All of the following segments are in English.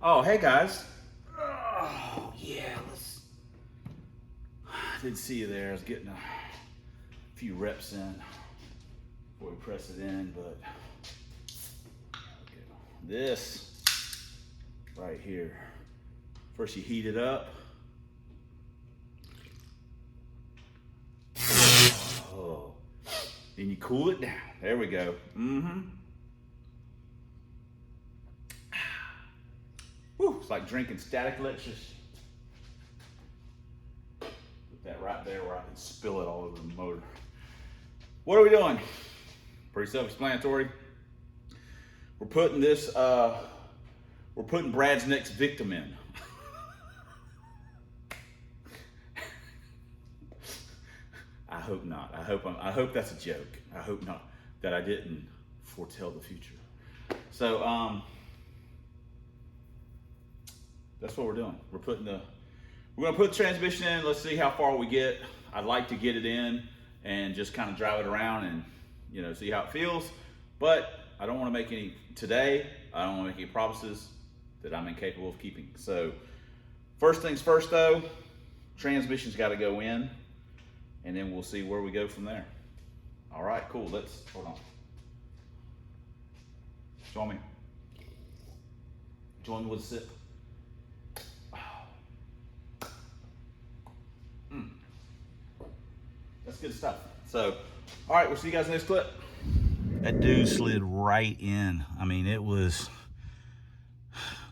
Oh, hey guys. Oh, yeah, I didn't see you there. I was getting a few reps in before we press it in, but okay. This right here. First you heat it up. Oh. Then you cool it down. There we go. Whew, it's like drinking static electricity. Put that right there where I can spill it all over the motor. What are we doing? Pretty self-explanatory. We're putting this, we're putting Brad's next victim in. I hope not. I hope that's a joke. I hope not, that I didn't foretell the future. So, that's what we're doing. We're gonna put the transmission in. Let's see how far we get. I'd like to get it in and just kind of drive it around and, see how it feels. But I don't want to make any today. I don't want to make any promises that I'm incapable of keeping. So first things first though, transmission's got to go in and then we'll see where we go from there. All right, cool. Hold on. Join me with a sip. That's good stuff. So, all right, we'll see you guys next clip. That dude slid right in. I mean, it was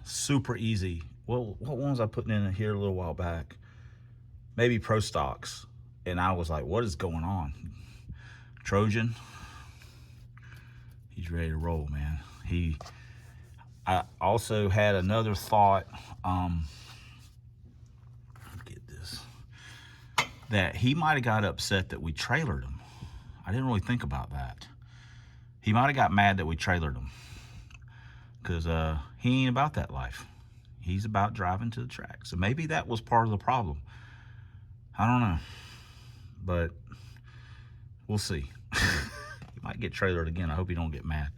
super easy. Well, what one was I putting in here a little while back? Maybe Pro Stocks. And I was like, what is going on? Trojan, he's ready to roll, man. I also had another thought, get this, that he might have got upset that we trailered him. I didn't really think about that. He might have got mad that we trailered him because he ain't about that life. He's about driving to the track. So maybe that was part of the problem. I don't know, but we'll see. He might get trailered again. I hope he don't get mad.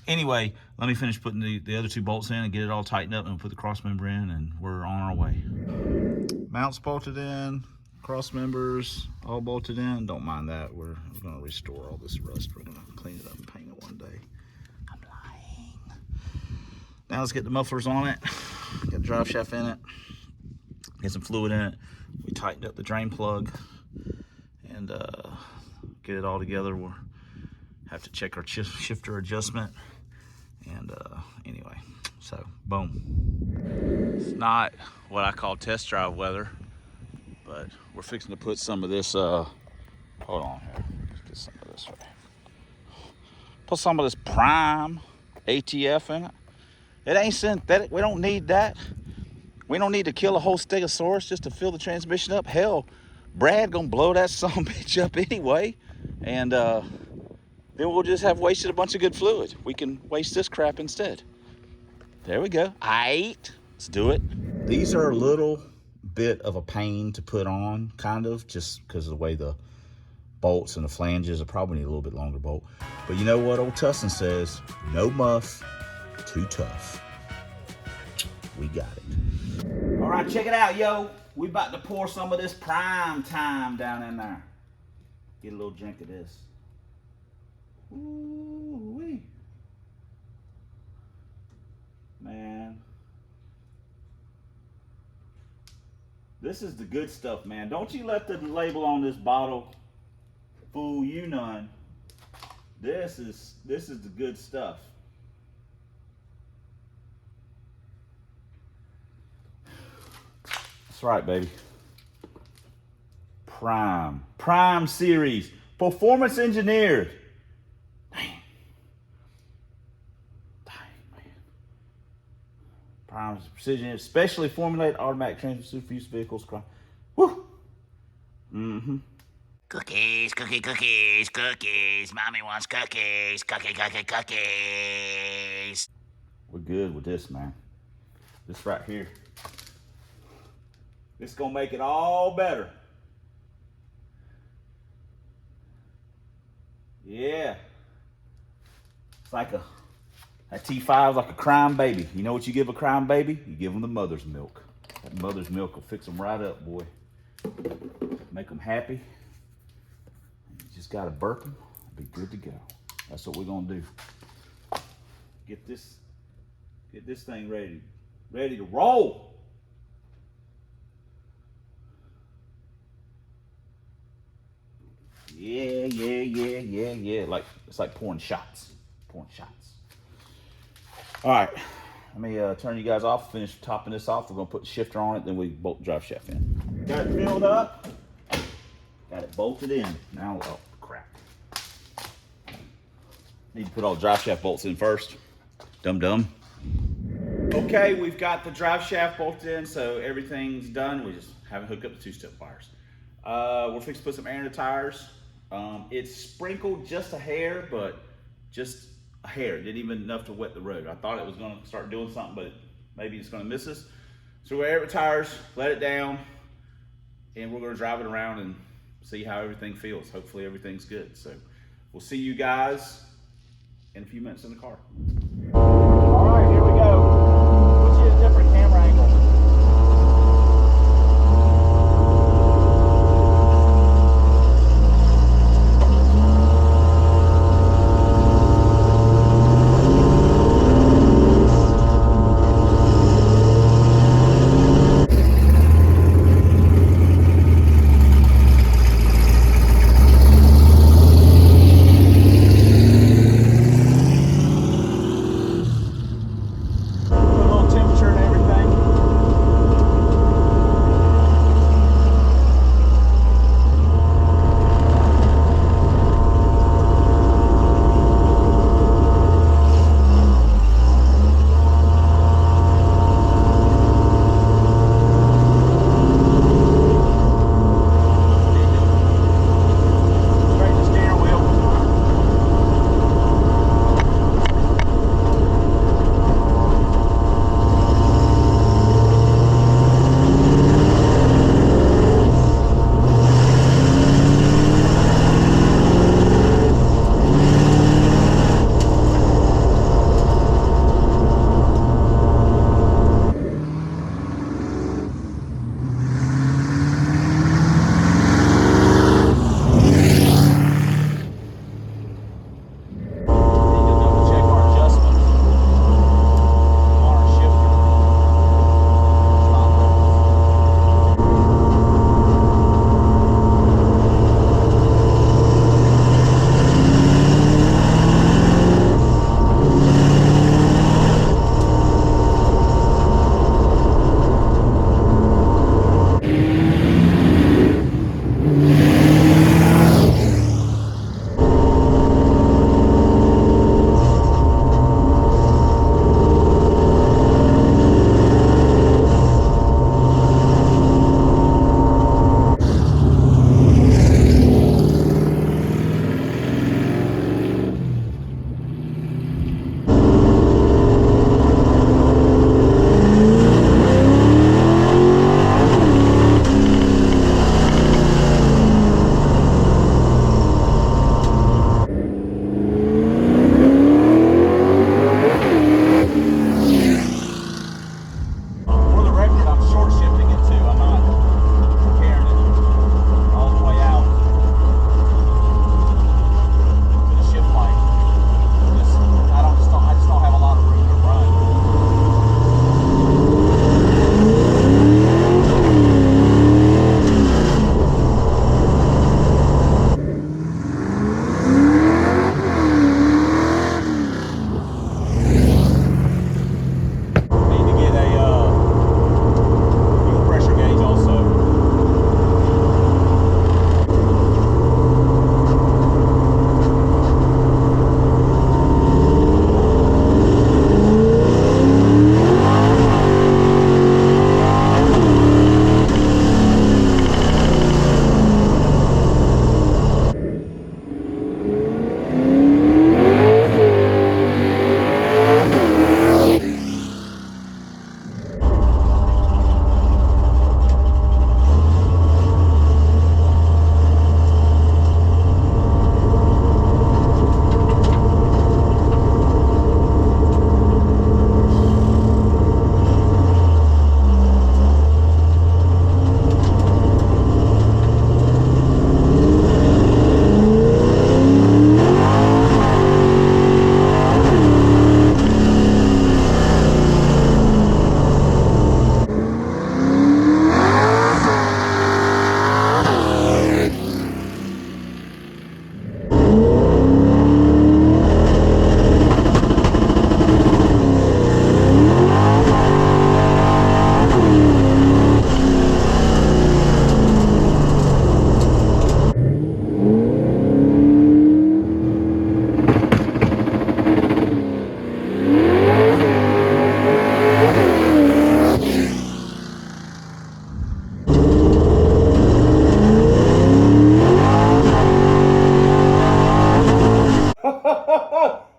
Anyway, let me finish putting the other two bolts in and get it all tightened up and put the cross member in and we're on our way. Mounts bolted in, cross members all bolted in. Don't mind that. We're gonna restore all this rust. We're gonna clean it up and paint it one day. I'm lying. Now let's get the mufflers on it. Get the drive shaft in it. Get some fluid in it. We tightened up the drain plug and get it all together. We'll have to check our shifter adjustment. And anyway, so boom. It's not what I call test drive weather, but we're fixing to put some of this, hold on here. Let's get some of this right. Put some of this prime ATF in it. It ain't synthetic. We don't need that. We don't need to kill a whole stegosaurus just to fill the transmission up. Hell, Brad gonna blow that son bitch up anyway. And then we'll just have wasted a bunch of good fluid. We can waste this crap instead. There we go. Aight. Let's do it. These are a little bit of a pain to put on, kind of, just because of the way the bolts and the flanges. I probably need a little bit longer bolt. But you know what old Tussin says? No muff, too tough. We got it. All right, check it out, yo. We about to pour some of this prime time down in there. Get a little drink of this. Ooh-wee. Man. This is the good stuff, man. Don't you let the label on this bottle fool you none. This is the good stuff. That's right, baby. Prime series. Performance engineered. Dang, man. Prime precision, specially formulated automatic transmission for use vehicles. Woo! Mm-hmm. Cookies. Mommy wants cookies. Cookies. We're good with this, man. This right here. This gonna make it all better. Yeah. It's like a That T-5 is like a crying baby. You know what you give a crying baby? You give them the mother's milk. That mother's milk will fix them right up, boy. Make them happy. You just gotta burp them. Be good to go. That's what we're gonna do. Get this thing ready to roll. Yeah. Like it's like pouring shots. All right, let me turn you guys off. Finish topping this off. We're gonna put the shifter on it, then we bolt the drive shaft in. Got it filled up. Got it bolted in. Now, oh crap. Need to put all the drive shaft bolts in first. Dum. Okay, we've got the drive shaft bolted in, so everything's done. We just haven't hooked up the two-step wires. We're fixing to put some air in the tires. It's sprinkled just a hair, but just a hair. Didn't even enough to wet the road. I thought it was gonna start doing something, but maybe it's gonna miss us. So we're air the tires, let it down, and we're gonna drive it around and see how everything feels. Hopefully everything's good. So we'll see you guys in a few minutes in the car. All right, here we go. Put you in a different camera angle.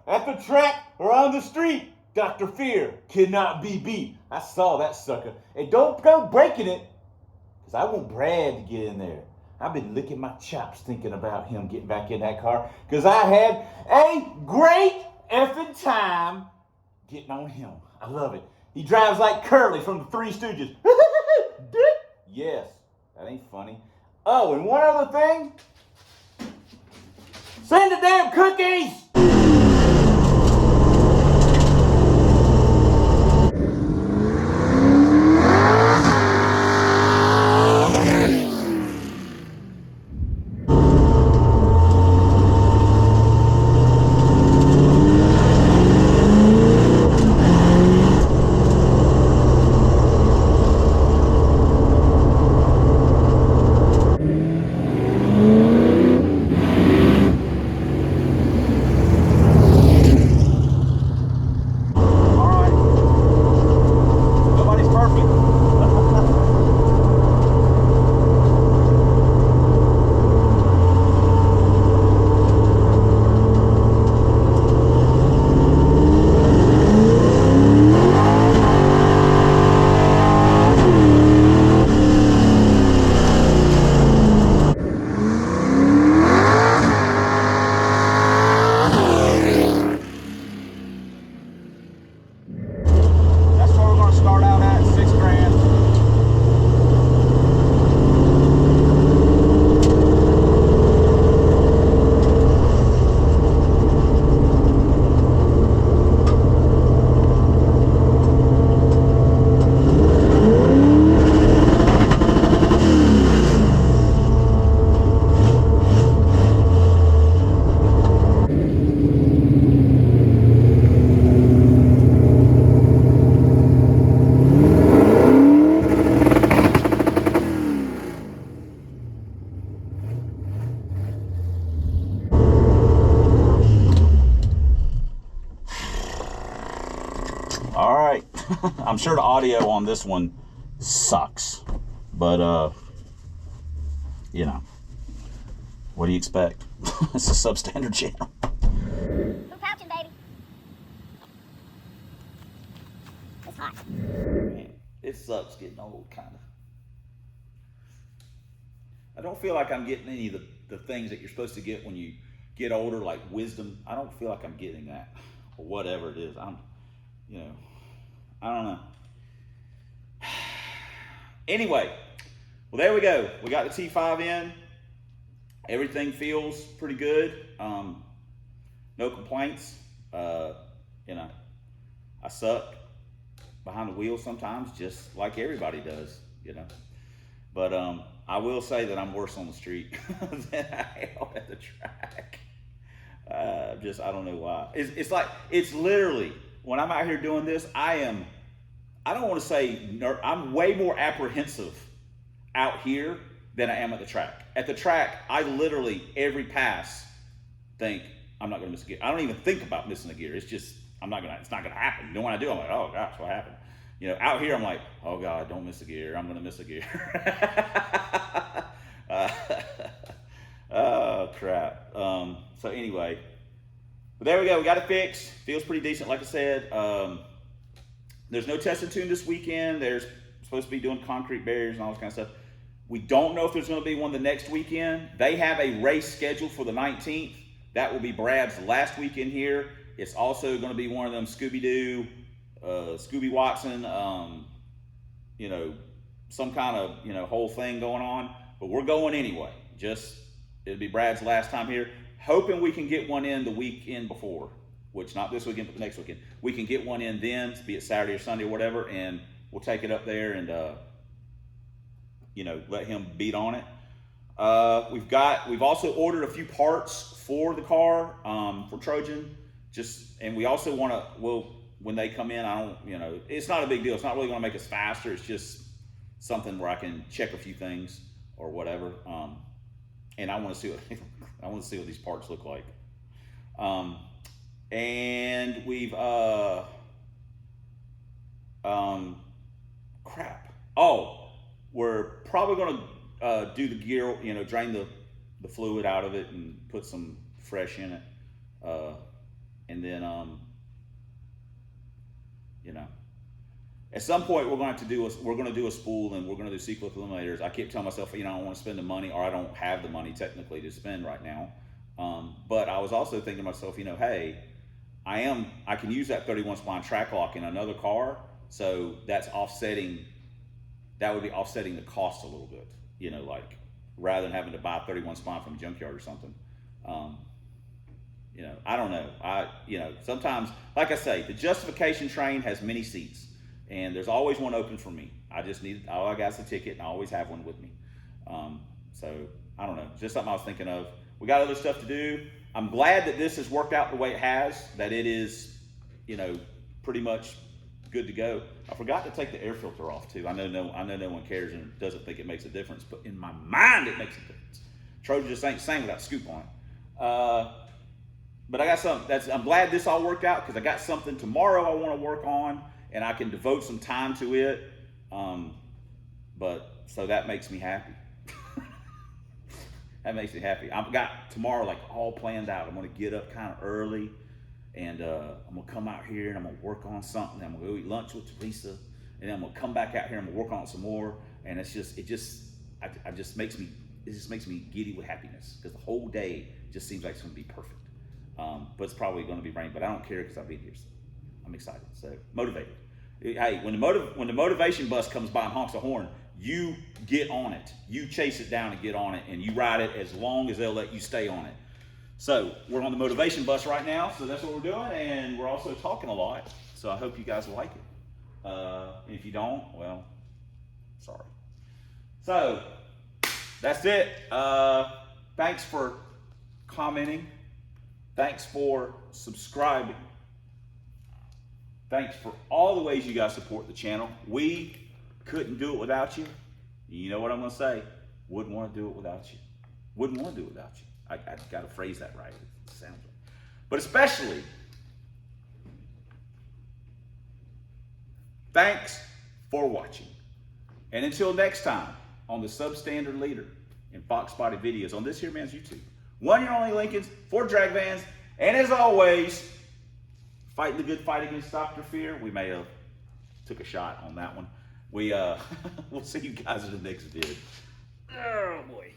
At the track or on the street, Dr. Fear cannot be beat. I saw that sucker. And don't go breaking it, because I want Brad to get in there. I've been licking my chops thinking about him getting back in that car, because I had a great effing time getting on him. I love it. He drives like Curly from the Three Stooges. Yes, that ain't funny. Oh, and one other thing. Send the damn cookies! All right. I'm sure the audio on this one sucks, but you know, what do you expect? It's a substandard channel. Who's pouching, baby? It's hot. Man, it sucks getting old, kind of. I don't feel like I'm getting any of the things that you're supposed to get when you get older, like wisdom. I don't feel like I'm getting that, or whatever it is. You know, I don't know. Anyway, well, there we go. We got the T-5 in. Everything feels pretty good. No complaints. You know, I suck behind the wheel sometimes, just like everybody does, you know. But I will say that I'm worse on the street than I am at the track. I don't know why. It's literally, when I'm out here doing this, I don't want to say, I'm way more apprehensive out here than I am at the track. At the track, I literally, every pass, think, I'm not going to miss a gear. I don't even think about missing a gear. It's just, it's not going to happen. You know, when I do, I'm like, oh gosh, what happened? You know, out here, I'm like, oh God, don't miss a gear. I'm going to miss a gear. Oh, crap. So anyway, but there we go. We got it fixed. Feels pretty decent. Like I said, there's no test and tune this weekend. There's supposed to be doing concrete barriers and all this kind of stuff. We don't know if there's going to be one the next weekend. They have a race scheduled for the 19th. That will be Brad's last weekend here. It's also going to be one of them Scooby-Doo, Scooby Watson, you know, some kind of, you know, whole thing going on. But we're going anyway. It'll be Brad's last time here. Hoping we can get one in the weekend before, which not this weekend, but the next weekend. We can get one in then, be it Saturday or Sunday or whatever, and we'll take it up there and, you know, let him beat on it. We've also ordered a few parts for the car, for Trojan. And we also want to, when they come in, you know, it's not a big deal. It's not really going to make us faster. It's just something where I can check a few things or whatever. And I want to see what these parts look like. And we've, crap. Oh, we're probably going to do the gear, you know, drain the fluid out of it and put some fresh in it. and then you know, at some point we're going to do a spool, and we're going to do sequel eliminators. I keep telling myself, you know, I don't want to spend the money, or I don't have the money technically to spend right now. But I was also thinking to myself, you know, hey, I can use that 31 spline track lock in another car, so that's offsetting. That would be offsetting the cost a little bit, you know, like rather than having to buy 31 spline from a junkyard or something. You know, I don't know. You know, sometimes, like I say, the justification train has many seats, and there's always one open for me. All I got is a ticket, and I always have one with me. So I don't know, just something I was thinking of. We got other stuff to do. I'm glad that this has worked out the way it has, that it is, you know, pretty much good to go. I forgot to take the air filter off too. I know no one cares and doesn't think it makes a difference, but in my mind it makes a difference. Trojan just ain't sang without scoop on it. But I got something. I'm glad this all worked out, because I got something tomorrow I want to work on, and I can devote some time to it. But so that makes me happy. That makes me happy. I've got tomorrow like all planned out. I'm gonna get up kind of early, and I'm gonna come out here and I'm gonna work on something. I'm gonna go eat lunch with Teresa, and then I'm gonna come back out here and I'm gonna work on it some more. And it just makes me giddy with happiness, because the whole day just seems like it's gonna be perfect. But it's probably gonna be rain, but I don't care, because I've been here. So I'm excited. So motivated. Hey, when the motivation bus comes by and honks a horn, you get on it. You chase it down and get on it, and you ride it as long as they'll let you stay on it. So we're on the motivation bus right now, so that's what we're doing, and we're also talking a lot. So I hope you guys like it. If you don't, well, sorry. So that's it. Thanks for commenting. Thanks for subscribing. Thanks for all the ways you guys support the channel. We couldn't do it without you. You know what I'm gonna say? Wouldn't want to do it without you. Wouldn't want to do it without you. I gotta phrase that right. It sounds right. But especially, thanks for watching. And until next time, on the Substandard Leader and Fox Body videos on this here man's YouTube. One year only Lincolns, 4 drag vans, and as always, fighting the good fight against Dr. Fear. We may have took a shot on that one. We'll see you guys in the next video. Oh boy.